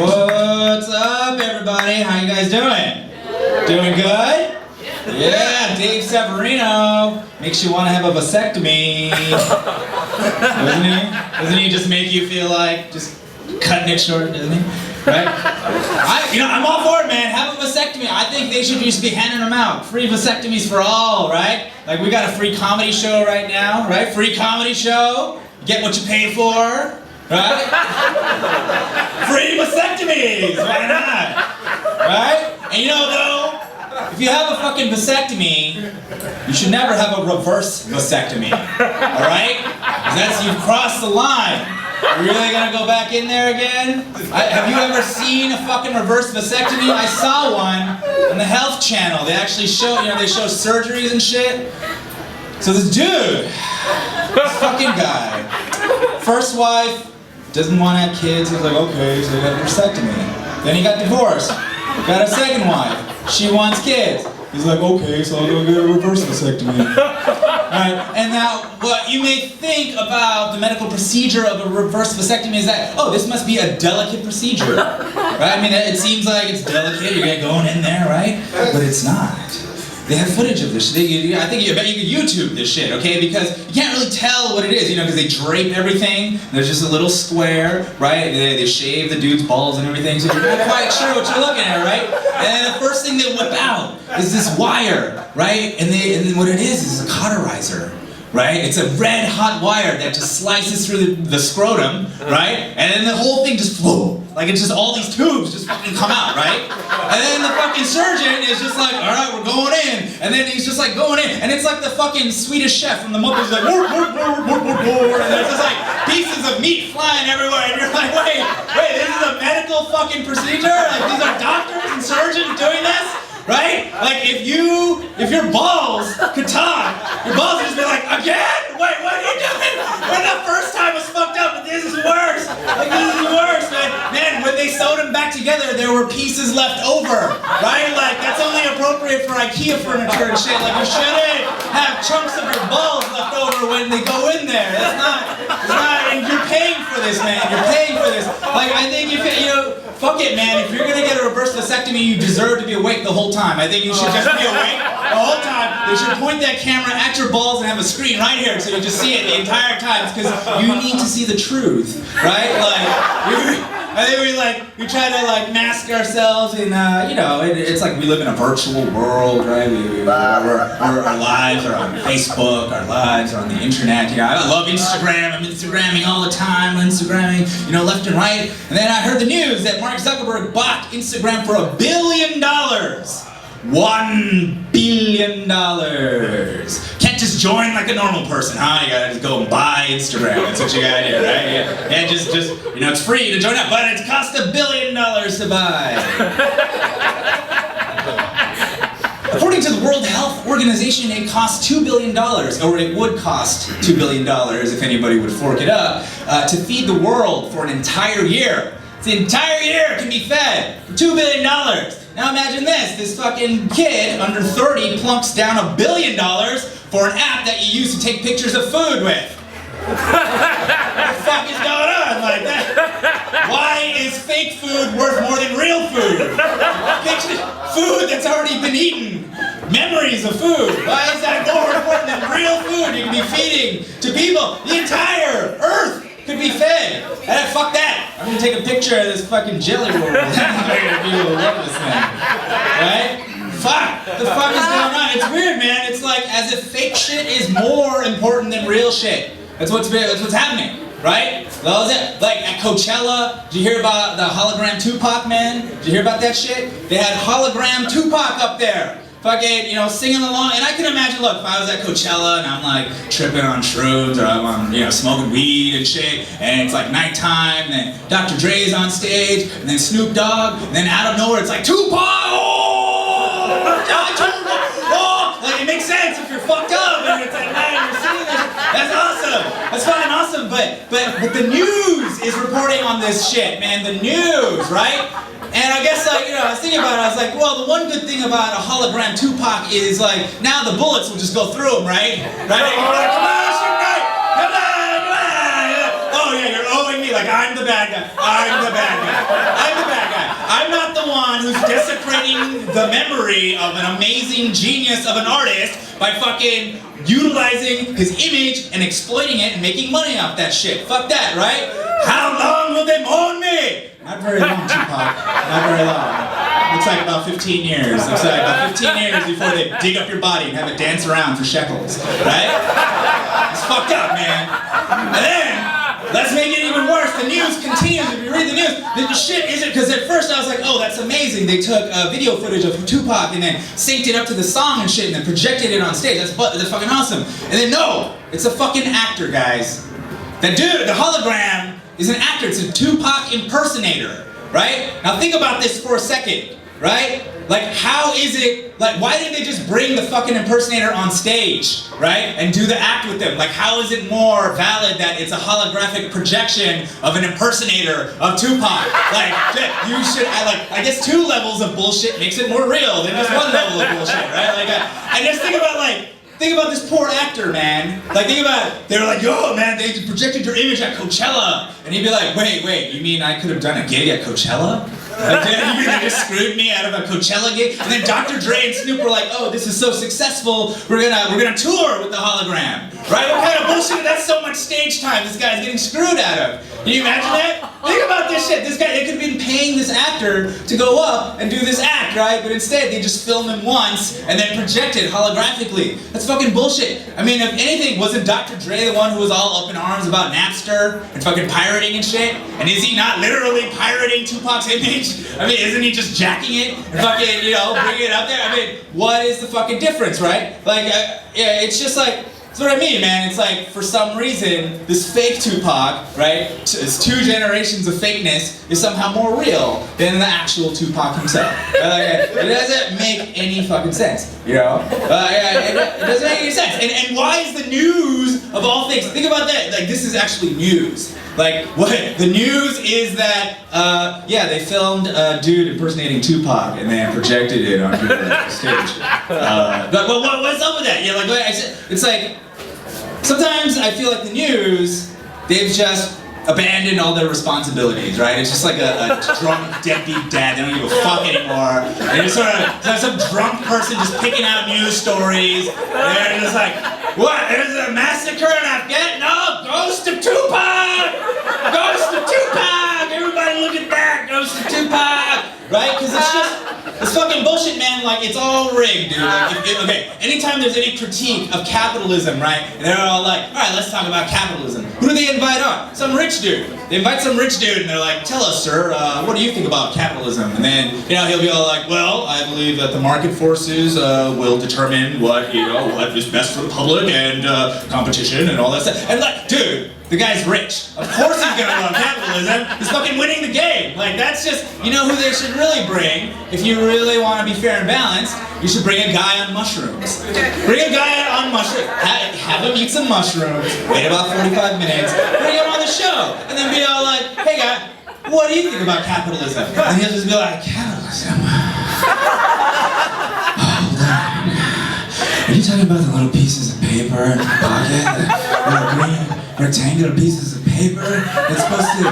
What's up, everybody? How you guys doing? Doing good? Yeah, Dave Severino makes you want to have a vasectomy. Doesn't he just make you feel like just cutting it short, doesn't he? Right? I'm all for it, man. Have a vasectomy. I think they should just be handing them out. Free vasectomies for all, right? Like, we got a free comedy show right now, right? Free comedy show. Get what you pay for. Right? Free vasectomies! Why not? Right? And though, if you have a fucking vasectomy, you should never have a reverse vasectomy. Alright? Because that's, you've crossed the line. You really gonna go back in there again? Have you ever seen a fucking reverse vasectomy? I saw one on the Health Channel. They actually show, they show surgeries and shit. So this dude, this fucking guy, first wife, doesn't want to have kids. He's like, okay, so he got a vasectomy. Then he got divorced. Got a second wife. She wants kids. He's like, okay, so I'll go get a reverse vasectomy. Right? And now, what you may think about the medical procedure of a reverse vasectomy is that, oh, this must be a delicate procedure. Right? I mean, it seems like it's delicate. You're going in there, right? But it's not. They have footage of this shit. I bet you could YouTube this shit, okay? Because you can't really tell what it is, because they drape everything. There's just a little square, right? They shave the dude's balls and everything, so you're not quite sure what you're looking at, right? And then the first thing they whip out is this wire, right? And then what it is a cauterizer. Right? It's a red hot wire that just slices through the scrotum, right? And then the whole thing just like it's just all these tubes just fucking come out, right? And then the fucking surgeon is just like, all right, we're going in. And then he's just like going in. And it's like the fucking Swedish chef from the Muppets, like, and there's just like pieces of meat flying everywhere. And you're like, wait, this is a medical fucking procedure? Like, these are doctors and surgeons doing this? Right? Like, if your balls could talk, your balls would just be like, again? Wait, what are you doing? When the first time was fucked up, but this is worse. Like, this is worse, man. Man, when they sewed them back together, there were pieces left over. Right? Like, that's only appropriate for IKEA furniture and shit. Like, you shouldn't have chunks of your balls left over when they go in there. It's not, and you're paying for this, man. You're paying for this. Like, I think if fuck it, man. If you're gonna get a reverse vasectomy, you deserve to be awake the whole time. I think you should just be awake the whole time. They should point that camera at your balls and have a screen right here so you just see it the entire time. It's because you need to see the truth, right? Like, I think we try to mask ourselves and it's like we live in a virtual world, right? Our lives are on Facebook, our lives are on the internet. I love Instagram. I'm Instagramming all the time, Instagramming, left and right. And then I heard the news that Mark Zuckerberg bought Instagram for $1 billion. $1 billion. Can't just join like a normal person, huh? You gotta just go and buy Instagram. That's what you gotta do, right? Yeah, just it's free to join up, but it costs $1 billion to buy. According to the World Health Organization, it costs $2 billion, or it would cost $2 billion if anybody would fork it up, to feed the world for an entire year. The entire year can be fed for $2 billion. Now imagine this fucking kid under 30 plunks down $1 billion for an app that you use to take pictures of food with. What the fuck is going on like that? Why is fake food worth more than real food? Food that's already been eaten. Memories of food. Why is that more important than real food you can be feeding to people? The entire earth could be fed. Fuck that. I'm gonna take a picture of this fucking jelly roll. People love this thing. Right? Fuck. The fuck is going on? It's weird, man. It's like as if fake shit is more important than real shit. That's what's happening. Right? Like at Coachella, did you hear about the hologram Tupac, man? Did you hear about that shit? They had hologram Tupac up there. Fucking, singing along. And I can imagine, look, if I was at Coachella and I'm like tripping on shrooms or I'm smoking weed and shit, and it's like nighttime, and then Dr. Dre's on stage, and then Snoop Dogg, and then out of nowhere it's like, Tupac! Oh! Like, it makes sense if you're fucked up and it's at night and you're singing this. That's awesome. That's fucking awesome. But the news is reporting on this shit, man. The news, right? And I guess, I was thinking about it, I was like, well, the one good thing about a hologram Tupac is, now the bullets will just go through him, right? Right? Come on, shoot right! Come on! Oh, yeah, you're owing me, I'm the bad guy. I'm the bad guy. I'm the bad guy. someone who's desecrating the memory of an amazing genius of an artist by fucking utilizing his image and exploiting it and making money off that shit. Fuck that, right? How long will they mourn me? Not very long, Tupac. Not very long. Looks like about 15 years. Looks like about 15 years before they dig up your body and have it dance around for shekels, right? It's fucked up, man. And then, let's make it even worse. The news continues. If you read the news, the shit isn't, because at first I was like, oh, that's amazing. They took video footage of Tupac and then synced it up to the song and shit and then projected it on stage. That's fucking awesome. And then no, it's a fucking actor, guys. That dude, the hologram, is an actor. It's a Tupac impersonator, right? Now think about this for a second, right? Like, how is it, like, why didn't they just bring the fucking impersonator on stage, right? And do the act with them? Like, how is it more valid that it's a holographic projection of an impersonator of Tupac? Like, you should, I guess 2 levels of bullshit makes it more real than just 1 level of bullshit, right? Like, I just think about this poor actor, man. Like, think about it. They were like, yo, man, they projected your image at Coachella. And he'd be like, wait, you mean I could have done a gig at Coachella? Like, you mean they just screwed me out of a Coachella gig? And then Dr. Dre and Snoop were like, oh, this is so successful, we're gonna tour with the hologram. Right? What kind of bullshit? That's so much stage time this guy's getting screwed out of. Can you imagine that? Think about this shit. This guy, they could have been paying this actor to go up and do this act, right? But instead, they just film him once and then project it holographically. That's fucking bullshit. I mean, if anything, wasn't Dr. Dre the one who was all up in arms about Napster and fucking pirating and shit? And is he not literally pirating Tupac's image? I mean, isn't he just jacking it and fucking, bringing it up there? I mean, what is the fucking difference, right? Like, yeah, it's just like, that's what I mean, man. It's like, for some reason, this fake Tupac, right? It's 2 generations of fakeness is somehow more real than the actual Tupac himself. It doesn't make any fucking sense, you know? It doesn't make any sense. And why is the news of all things? Think about that. Like, this is actually news. Like, what? The news is that, they filmed a dude impersonating Tupac and then projected it onto the stage. But what's up with that? Yeah, like, it's like, sometimes I feel like the news, they've just abandoned all their responsibilities, right? It's just like a drunk deadbeat dad. They don't give a fuck anymore. They just sort of, some drunk person just picking out news stories. They're just like, what? There's a massacre in Afghanistan? No, Ghost of Tupac! Ghost of Tupac! Everybody look at that! Ghost of Tupac! Right? Because it's fucking bullshit, man. Like, it's all rigged, dude. Like, anytime there's any critique of capitalism, right? And they're all like, all right, let's talk about capitalism. Who do they invite on? Some rich dude. They invite some rich dude, and they're like, tell us, sir, what do you think about capitalism? And then, he'll be all like, well, I believe that the market forces will determine what is best for the public and competition and all that stuff. And like, dude, the guy's rich. Of course he's gonna love capitalism. He's fucking winning the game. Like, that's just, who they should really bring, if you really want to be fair and balanced, you should bring a guy on mushrooms. Bring a guy on mushrooms. Have him eat some mushrooms, wait about 45 minutes, bring him on the show, and then be all like, hey guy, what do you think about capitalism? And he'll just be like, capitalism? Are you talking about the little pieces of paper in your pocket? The little green rectangular pieces of paper that's supposed to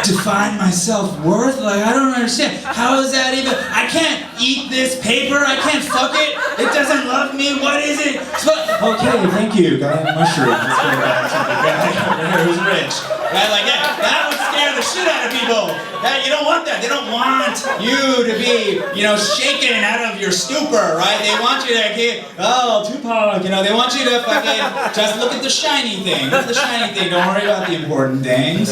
define my self-worth? Like, I don't understand. How is that even? I can't eat this paper. I can't fuck it. It doesn't love me. What is it? Okay, thank you. Guy on mushrooms. Let's go back to the guy over here who's rich. Right? Like that would scare the shit out of people. You don't want that. They don't want you to be, shaken out of your stupor, right? They want you to get, oh, Tupac, they want you to fucking just look at the shiny thing. Look at the shiny thing. Don't worry about the important things.